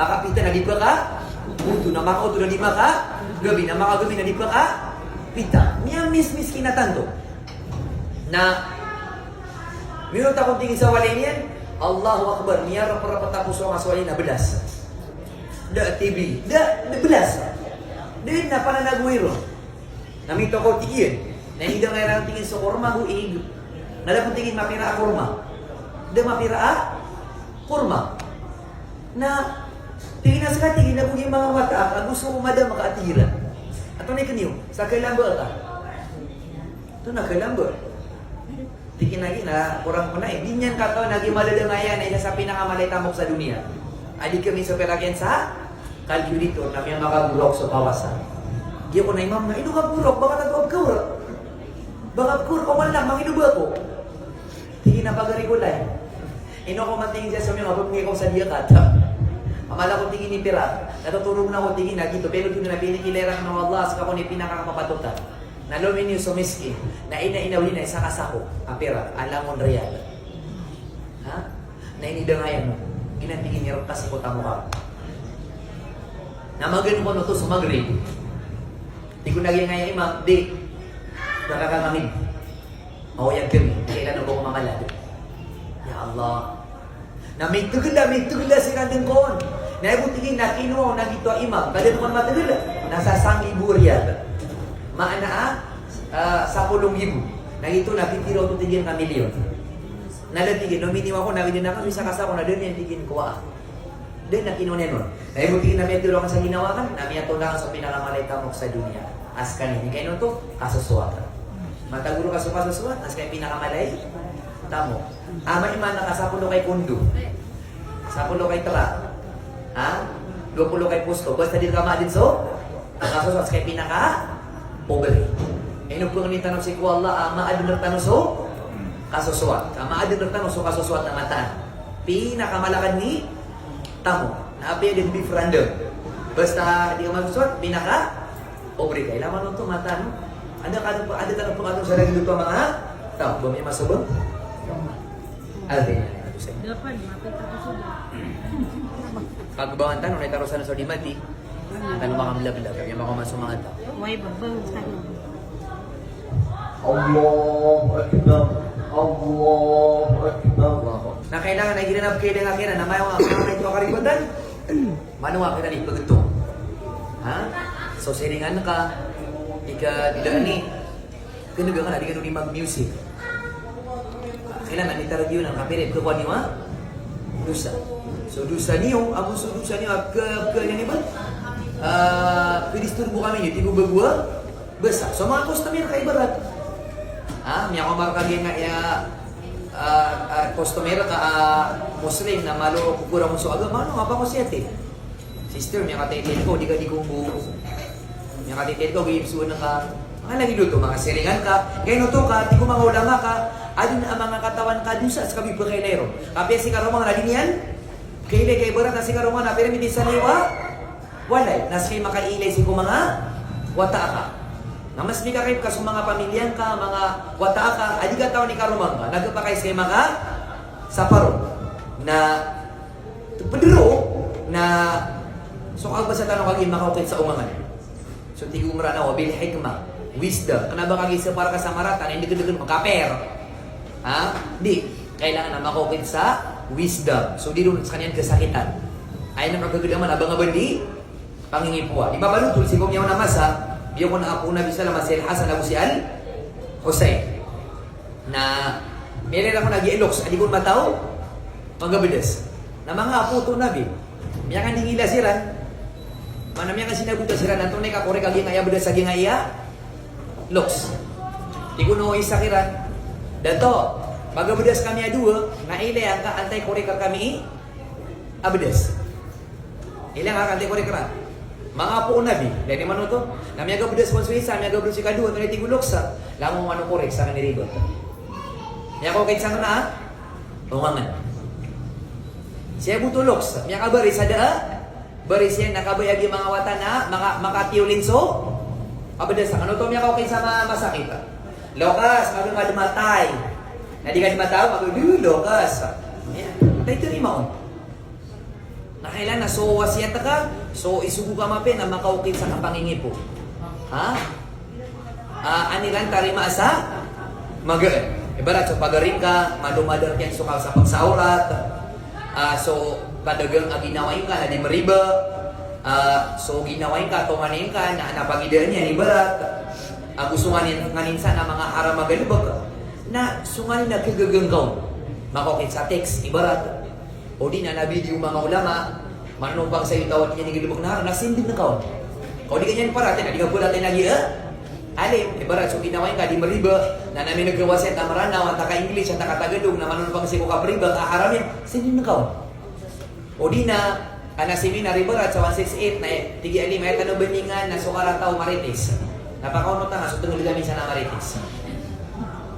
Makapita na di pa ka, buto na makauto na di maka, gabi na makagabi na di pa ka, pita. Miya mis kinatanto. Na, minut akong tingin sa walay niyan, Allahu Akbar, miya rapat tapos ang aswalay na belas. Da TV, da belas. Din na pananagwiro. Namito ko tingin. Na hindi nga lang tingin sa kurma, huig. Nalapong tingin mapira a kurma. Da mapira a kurma. Na, tingin na sa tingin na kung yung mga mata, ang gusto ko madam makaatira. Ato na ikaniyo, sa kailamba ka. Ito na kailamba. Tingin lagi na, kurang ko na eh. Di niyan kato, naging madadangaya na isa sa pinakamalay tamok sa dunia. Adi kami sa pelagyan sa calculator na may makagurok sa kawasan. Di ako na imam na, ino ka burok, baka nag-oab ka ura. Baka kur, o man lang, makinuba ko. Tingin na pag-regulay. Ino ko mantingin siya sa mga pagpungi ko sa diya kata. Amala ko tingin ni Pira. Natutulog na ko tingin na dito. Pero doon na pinikilera ng Allah sa kako ni pinakakapatutan. Nalumin niyo sumiski. Na ina-inawin na isa kasako. Ang Pira, alam mo real. Ha? Na inidangayan mo. Ginantingin niya kasi ko tamo ka. Namagan ko no to sumagri. Di ko naging ngayang imam. Di. Nakakamamig. Mawayag kami. Kailan ko mamalad. Ya Allah. Na may tugla si kandang koon. Na ibutingin na kinuha na dito imam. Kada naman matagala. Nasa 1,000 riyal. Maana sa 10,000. Na ito nakitiro ito tigil ka milyon. Nalatigin. Nominiw ako na hindi na kami sa kasako na doon yung tigin ko Doon na kinuha nun. Na ibutingin na may tiro ka sa ginawakan. Na may atulangan sa pinakamalay tamok sa dunia. As kanini. Kaya nun to, kasusuwatan. Mataguro ka sa kasusuwat. As kaya pinakamalay tamok. Ama iman na kasapulo kay kundo. Sapulo kay tra. Ha? 20 kay pusto. Basta din ka din so. Kasuswat kay pinaka pobre. Ino po ni tanong si ko Allah, maadun tanong so kasuswat. Maadun tanong so kasuswat na mataan. Pinakamalakad ni tamo. Naapi din beef random. Basta di ka masuswat, pinaka pobre kay. Laman nung to mataan. Ada tanong po katong sa lagi dito mga tao. Bumi masubong? Alvin. Dapat, mapit ako sa Pagbangan tanong, naitarosan na sa dimati. Tanong mga mlab-lab, kaya makumaso mga tao. May babang sa Allahu Akbar. Allahu Akbar. Na kailangan na ginanap kayo ng akira na may mga ito kaributan. Manuwa ka na ni pagito. Ha? So, siringan ka. Ika, dila ni. Kinuga ka na, di ka nung mag-music. Kailangan itaragyo ng kapirit. Kukuha niyo ha? Dusa. So dusa niyo, amo so dusa niyo ke ni ba? Pidisturbo kami niyo, tigo bagua. Besa. So mga customer kay barat. Miya ko marka nga ya customer ka Muslim na malo kukura mo so agama no apa ko siyete. Sister miya ka titin ko, di ko buo. Miya ka titin ko giibsuon ka. Mga lagi dito, mga siringan ka, kaya no to ka, di ko mga ulama ka, adin ang mga katawan ka dun sa kabi pagkailero. Kapya si karumang na din yan, kailay kay barat na si karumang na, pero hindi sa liwa, walay, nas kay makailay si ko mga wata ka. Na mas di ka kayo ka sa mga pamilyan ka, mga wata ka, adi ka tao ni karumang ka, nagpapakay sa mga saparo, na paduro, na so kag ba sa tanong kaging makaukit sa umangan. So tigumra na, wabil hikmah. Wisdom. Kenapa kagi para kasamaratan, hindi ka makaper. Ha? Di. Kailangan na makukit sa wisdom. So di doon sa kanyan kasakitan. Ay na magkagadaman, abang-abang di pangingipuwa. Di ba balutul, si kong yaw na masa, biyo ko na ako na bisa na masil Hasan Abu si Al Hussein. Na meron ako nag-i-eloks, adi ko mataw, magabidas. Na mga apo to nabi. Miya ka ningila siran. Manamya ka sinabuta siran, nantong na kakore kagi ngaya bedas sa gingaya. Loks. Di ko no isa kiran. Dato, magabedas kami adua, na ilay ang antay kore ka kami abedas. Ilang ang antay kore ka. Mga po nabi, dahil naman to, na may agabedas kung suisa, may agabedas si kadua, ito na tiguloksa, lamang ano kore sa kanirigot. May ako kahit saan na, tungangan. Siya butuloks, may kabari sa daa, bari siya nakabayagi mga wata na, makatiulinso, abedas ano to miya kay sama masakit. Lokas, magdumatay. Na di ka dimataw, lokas. Ayan. Dahil ito rin maon. kailan na so wasiat ka, so isugo ka mape na makaukit sa kapangingi po. Ha? Aniran tarima asa? Ibarat so pagaring ka, madumadar kyan so sa pagsaurat. So padagang ginawain ka na di mariba. So ginawain ka, tumanin ka na napagidaan niya ibarat. Gusto nganin sa na mga aramagalibag na sunganin na kagaganggaw. Makukit sa text, ibarat. O di na video mga ulama, manubang sa iyo tawad niya ni gilibog na nasindig na kaon. Kau di ganyan parating, na di ka po natin lagi, alim, ibarat, so ginawain ka, di mariba, na namin nagkawasit na maranaw, at ka-English, at ka-Tagalog, na manunubang si Kukapriba, kaharamin, sindig na kaon. O di na, seminar ibarat sa 168, na tigi alim, ay tanong beningan, na sukarataw marites. Napakaunot na nga, so tunggal kami sa na marites.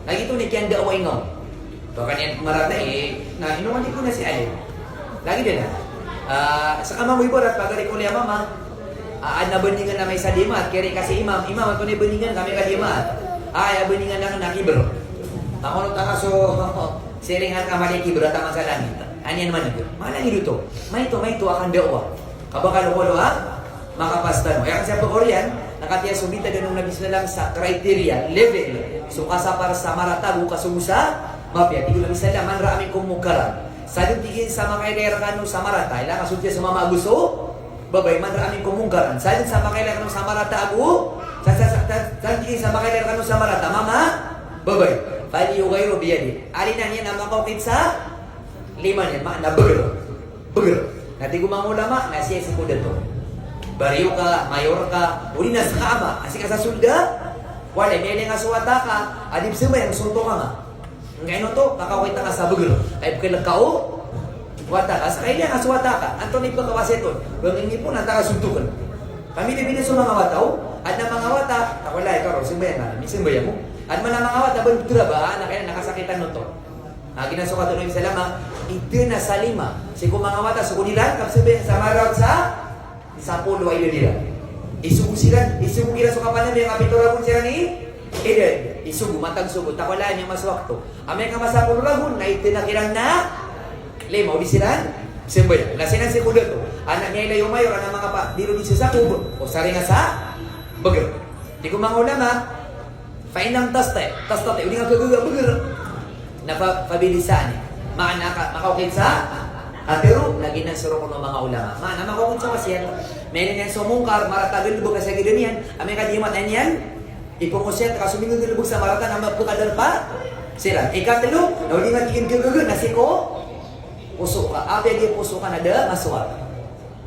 Lagi ito, nikiyan daaway ngaw. Baka niyan marata na inuman ko na si alim. Lagi din sa kamang ibarat, pagari ko niya mama, na beningan na may sa dimat, kaya kasi imam ito na beningan kami ka dimat. Beningan na nakibro. Nakunot na ka so, siringan ka mali kibro, tama sa langit. Anyan man ito. Malang ito. May ito, akan dawa. Kabakalo ko makapasta mo. Kaya kasi ang Korean, nakatiya sumita ganun na bisna lang sa criteria, level. So kasapar sa maratago, kasumusa, mapya. Tigul lang isa lang, man raaming kumukaran. Sa tigin sa makailera kanu sa marata, ilang kasudya sa mama aguso, babay, man raaming kumungkaran. Sa makailera kanu sa marata agu, sa tigin sa makailera kanu sa marata, mama, babay. Pali yung kayo biyadi. Alin na niya na makakit sa lima niya, na burger. Nati gumang ulama, nasiya si kuda to. Bariyo ka, mayor ka, uli na sa kama, asik ka sa sulda, wala, may nga suwata ka, adib siya yung sunto ka nga. Ngayon to, kakawita ka sa burger. Ay pagkalagkao, wata ka, sa kanya nga suwata ka, anto na ipagkawaseton, bangin niyo po, nanta ka suntukan. Kami na binis mga wataw, at na mga wata, wala, ikaw, simbayan na, simbayan mo. At man ang mga wata, bantura ba, na kaya nakasakitan nun to. Ginasuka to ng salama, ito na sa lima. Si kung mga wata, so kunilan, kapsabihin sa marawag sa pulo ay yun nila. Isugo kila sa kapanan, yung kapitula kung sila ni Eden. Isugo, matang sugo, takulaan yung maswakto. Amay ka masapulo lagun, na ito na kirang na lima, o di sila, simbayan. Nasinan si kuda to. Anak niya ila yung mayor, anak mga pa, dilo di sa kubo, o sari nga sa bagar. Di ko mga ulama, fainang tastate, uli nga kagaga bagar. Napabilisan makaukin sa pero lagi nang surong ng mga ulama makaukin sa wasyan meron yan sumungkar maratagal lubog kasi ganyan amay kadimat na yan ipumusyan kasumingon lubog sa marata na magpukadar pa sila ikatalo na uli nga tigin kagaga na siko puso ka abay di puso ka na da maswat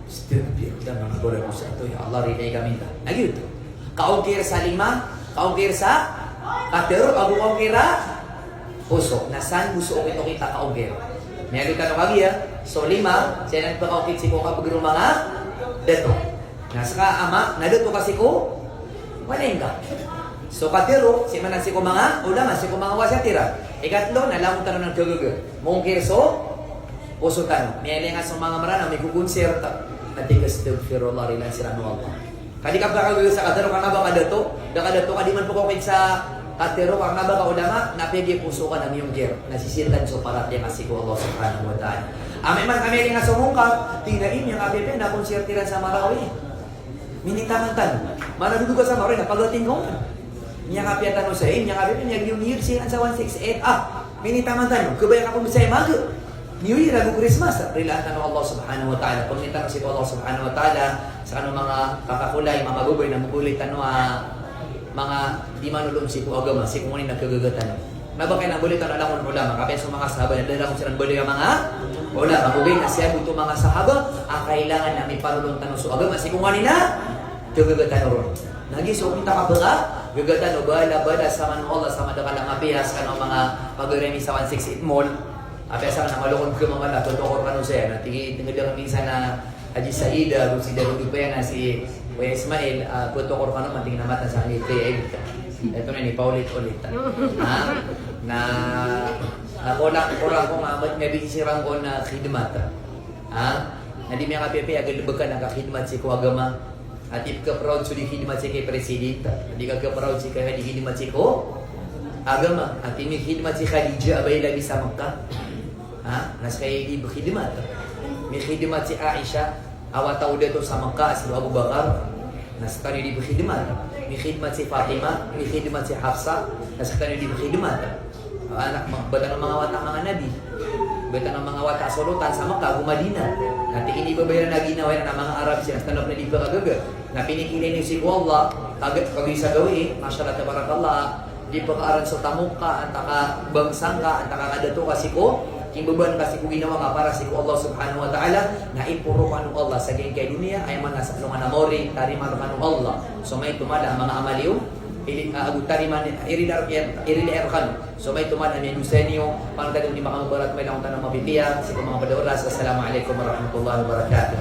stupid dan mga bola puso ito ya Allah rinay kami ta lagi ito kaugkir sa lima kaugkir sa katero kaugkir puso, nasan gusto ko ito kita kaugir. May agad ka kagi so lima, siya nang pakaukit si ko kapag mga deto. Nasa ka ama, nadeto kasi ko, waling ka. So katero, si manan si ko mga, ulama, si ko mga wasatira. Ikatlo, nalamong tanong ng kagagag. Mungkir so, puso tanong. May alingan sa mga marana, may kukonserta. Natigas tagfirullah rin ang sirano Allah. Kadi ka kagagag sa katero, ka na ba kadato? Kadato ka di man pakaukit sa katero karena ba ulama napigi puso ka ng iyong gear nasisirkan so para tiya kasi ko Allah subhanahu wa ta'ala may man kami nga sumungka tingnain yung APP na konsertiran sa Marawi minitamantan manadugo ka sa Marawi na pagating ko niya kapiatan mo sa niya APP niya New Year siya sa 168 minitamantan kubaya ka kung sa mag New Year lagu Christmas rilatan ng Allah subhanahu wa ta'ala pagnitan si Allah subhanahu wa ta'ala sa kanong mga kakakulay mga maguboy na mugulitan mga di manulong si agama, si kung ano nagkagagatan. Mabakay na bulitan na lang kung ulama, kapay sa mga sahaba, nandala kung silang bulit ang mga ulama. Kugay na siya buto mga sahaba, ang kailangan na may panulong tanong sa agama, si kung ano na, kagagatan ron. Nagiso, kita ka ba gagatan o bala sa manong Allah, sa madakalang apiyas, kanong mga pag-remi sa 168 mall, apiyas na malukon ko mga lato, tokor ka nun siya, tingin lang minsan na Haji Saida, kung si Darugid pa yan, si Kuya Ismail, putokor ka naman, tingin naman sa kanil, ito na ni paulit-ulit. Na kurang ko nga, may bisirang ko na khidmat. Na di may kapipi, agad lubag ka nakakidmat si Kuagama. At if ka proud so di khidmat si kay President, di ka proud si kay khidmat si ko Agama. At may khidmat si Khadija, abay lagi sa Makkah. Nas kay di khidmat. may khidmat si Aisha, awat tahu dia tu sama Mekah si Abu Bakar, nah sekarang dia berkhidmat. May khidmat si Fatimah, may khidmat si Hafsa, nah sekarang dia berkhidmat. Anak bata ng mga wata mga nabi, bata ng mga wata sulutan sa Mekah, Madinah. Nanti ini babayaran na ginawa ng mga Arab siya, stanap na di ba kagaga. Na pinikilin yung si Allah, kagad sa gawin, masyaallah tabarakallah, di pagkaaran sa tamuka, antaka bangsang ka, antaka kadato kasi ko, kimbaban kasi ko ginawa ka para si ko Allah subhanahu wa ta'ala, na impuro ka nung Allah sa kay dunia, ay man nasa nung anamori, tariman ka nung Allah. So may tumada ang mga amaliw, tariman, irilar kan. So may tumada ang Yusenyo, pang tagong di makamubarat may lang tanong mapipiyang, si mga padaoras, assalamualaikum warahmatullahi wabarakatuh.